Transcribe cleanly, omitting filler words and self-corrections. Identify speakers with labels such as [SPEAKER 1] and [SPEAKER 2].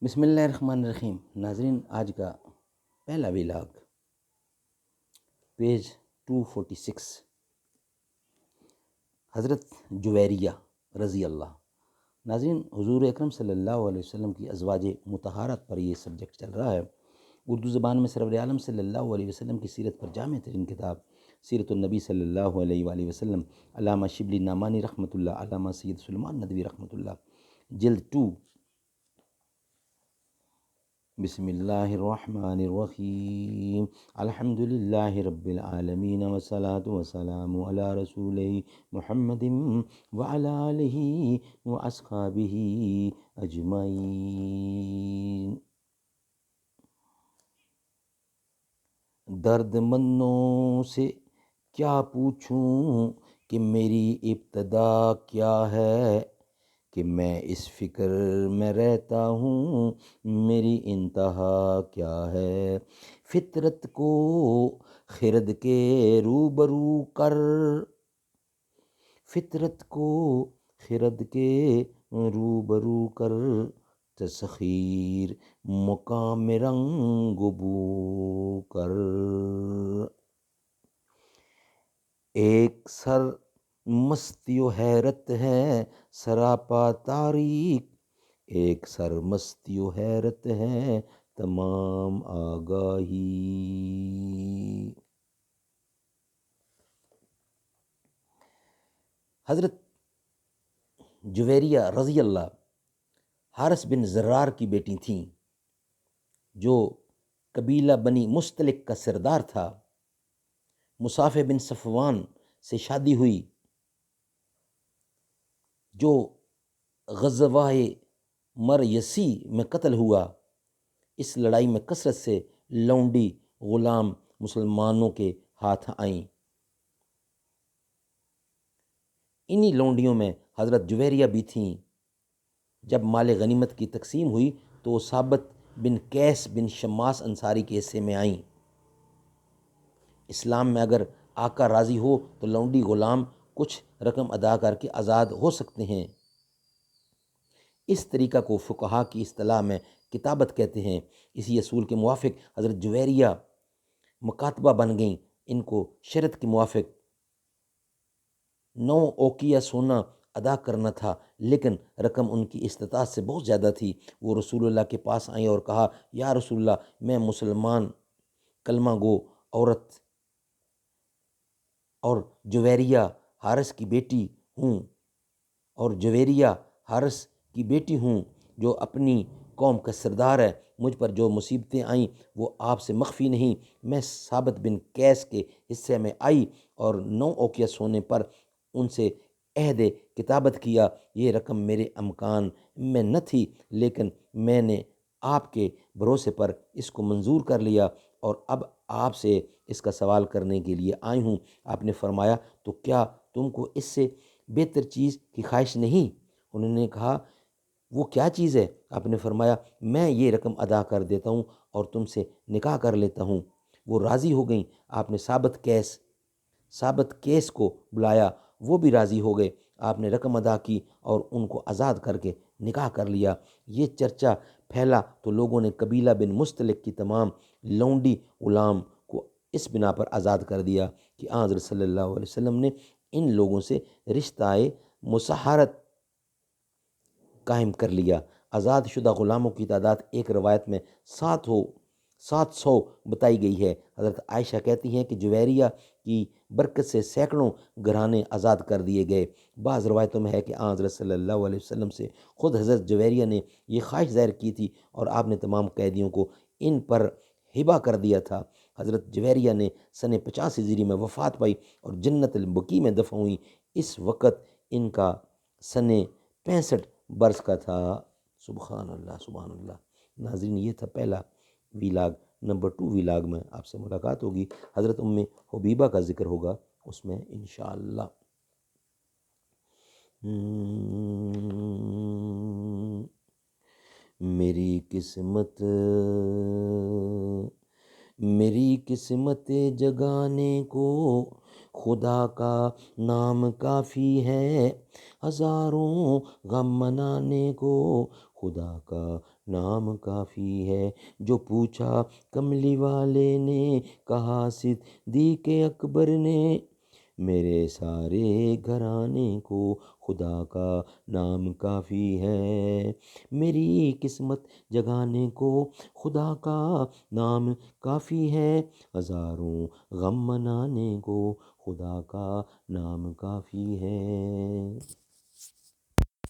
[SPEAKER 1] بسم اللہ الرحمن الرحیم۔ ناظرین، آج کا پہلا ویلاگ پیج 246، حضرت جویریہ رضی اللہ۔ ناظرین، حضور اکرم صلی اللہ علیہ وسلم کی ازواج مطہرات پر یہ سبجیکٹ چل رہا ہے۔ اردو زبان میں سرور عالم صلی اللہ علیہ وسلم کی سیرت پر جامع ترین کتاب سیرت النبی صلی اللہ علیہ وآلہ وسلم، علامہ شبلی نعمانی رحمۃ اللہ، علامہ سید سلمان ندوی رحمۃ اللہ، جلد 2۔ بسم اللہ الرحمن الرحیم، الحمد للہ رب العالمین والصلاة والسلام علی رسولہ محمد وعلی آلہ واصحابہ اجمعین۔ درد مندوں سے کیا پوچھوں کہ میری ابتدا کیا ہے، کہ میں اس فکر میں رہتا ہوں میری انتہا کیا ہے۔ فطرت کو خرد کے روبرو کر، فطرت کو خرد کے روبرو کر، تسخیر مقام رنگ بو کر۔ ایک سر مستی و حیرت ہے سراپا تاریک، ایک سر مستی و حیرت ہے تمام آگاہی۔ حضرت جویریہ رضی اللہ حارث بن زرار کی بیٹی تھیں، جو قبیلہ بنی مستلق کا سردار تھا۔ مصافح بن صفوان سے شادی ہوئی، جو غزوہ مریسی میں قتل ہوا۔ اس لڑائی میں کثرت سے لونڈی غلام مسلمانوں کے ہاتھ آئیں۔ انہی لونڈیوں میں حضرت جویریہ بھی تھیں۔ جب مال غنیمت کی تقسیم ہوئی تو وہ ثابت بن قیس بن شماس انصاری کے حصے میں آئیں۔ اسلام میں اگر آقا راضی ہو تو لونڈی غلام کچھ رقم ادا کر کے آزاد ہو سکتے ہیں۔ اس طریقہ کو فقہا کی اصطلاح میں کتابت کہتے ہیں۔ اسی اصول کے موافق حضرت جویریہ مکاتبہ بن گئیں۔ ان کو شرط کے موافق 9 اوقیہ سونا ادا کرنا تھا، لیکن رقم ان کی استطاعت سے بہت زیادہ تھی۔ وہ رسول اللہ کے پاس آئیں اور کہا، یا رسول اللہ، میں مسلمان کلمہ گو عورت اور جویریہ حارث کی بیٹی ہوں، اور جویریہ حارث کی بیٹی ہوں جو اپنی قوم کا سردار ہے۔ مجھ پر جو مصیبتیں آئیں وہ آپ سے مخفی نہیں۔ میں ثابت بن قیس کے حصے میں آئی اور 9 اوقیہ سونے پر ان سے عہد کتابت کیا۔ یہ رقم میرے امکان میں نہ تھی، لیکن میں نے آپ کے بھروسے پر اس کو منظور کر لیا اور اب آپ سے اس کا سوال کرنے کے لیے آئی ہوں۔ آپ نے فرمایا، تو کیا تم کو اس سے بہتر چیز کی خواہش نہیں؟ انہوں نے کہا، وہ کیا چیز ہے؟ آپ نے فرمایا، میں یہ رقم ادا کر دیتا ہوں اور تم سے نکاح کر لیتا ہوں۔ وہ راضی ہو گئیں۔ آپ نے ثابت قیس کو بلایا، وہ بھی راضی ہو گئے۔ آپ نے رقم ادا کی اور ان کو آزاد کر کے نکاح کر لیا۔ یہ چرچا پھیلا تو لوگوں نے قبیلہ بن مستلق کی تمام لونڈی غلام کو اس بنا پر آزاد کر دیا کہ حضرت صلی اللہ علیہ وسلم نے ان لوگوں سے رشتہ مصاہرت قائم کر لیا۔ آزاد شدہ غلاموں کی تعداد ایک روایت میں 700 بتائی گئی ہے۔ حضرت عائشہ کہتی ہیں کہ جویریہ کی برکت سے سینکڑوں گھرانے آزاد کر دیے گئے۔ بعض روایتوں میں ہے کہ حضرت صلی اللہ علیہ وسلم سے خود حضرت جویریہ نے یہ خواہش ظاہر کی تھی اور آپ نے تمام قیدیوں کو ان پر ہبہ کر دیا تھا۔ حضرت جویریہ نے سن 50 ہجری میں وفات پائی اور جنت البقیع میں دفن ہوئی۔ اس وقت ان کا سن 65 برس کا تھا۔ سبحان اللہ، سبحان اللہ۔ ناظرین، یہ تھا پہلا ویلاگ۔ نمبر 2 ویلاگ میں آپ سے ملاقات ہوگی۔ حضرت ام حبیبہ کا ذکر ہوگا اس میں انشاءاللہ۔ میری قسمت جگانے کو خدا کا نام کافی ہے، ہزاروں غم منانے کو خدا کا نام کافی ہے۔ جو پوچھا کملی والے نے، کہا صدیق اکبر نے، میرے سارے گھرانے کو خدا کا نام کافی ہے۔ میری قسمت جگانے کو خدا کا نام کافی ہے، ہزاروں غم منانے کو خدا کا نام کافی ہے۔